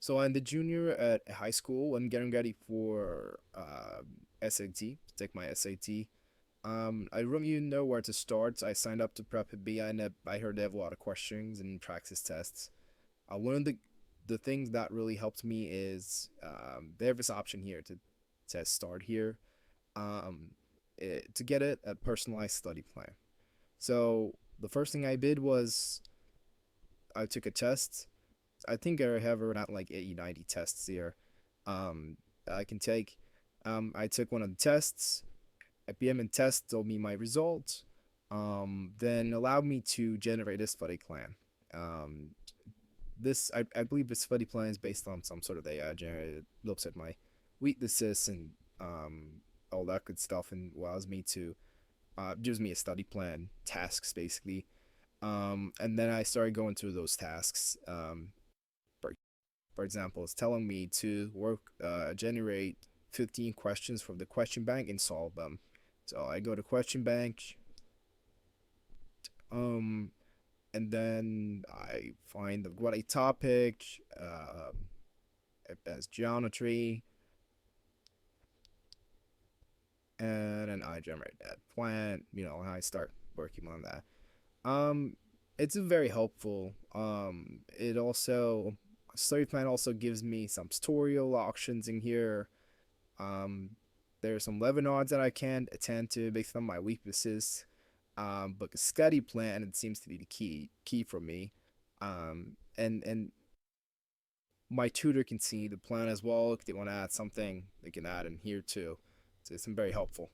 So I'm the junior at high school. I'm getting ready for SAT, to take my SAT. I don't even know where to start. I signed up to Preppinbee. I heard they have a lot of questions and practice tests. One of the things that really helped me is they have this option here to start here to get a personalized study plan. So the first thing I did was I took a test. I think I have around like 80, 90 tests here I can take. I took one of the tests. IPM test told me my results. Then allowed me to generate a study plan. Um, I believe this study plan is based on some sort of AI generated. Looks at my weaknesses and all that good stuff and allows me to gives me a study plan, tasks basically. And then I started going through those tasks. For, for example, it's telling me to generate 15 questions from the question bank and solve them. So I go to question bank, um, and then I find the what a topic, as geometry, and then I generate that plan. And I start working on that. Um, it's very helpful. It also study plan also gives me some tutorial options in here. Um, there's some webinars that I can attend to based on my weaknesses. But the study plan it seems to be the key for me. And my tutor can see the plan as well. If they want to add something, they can add in here too. So it's been very helpful.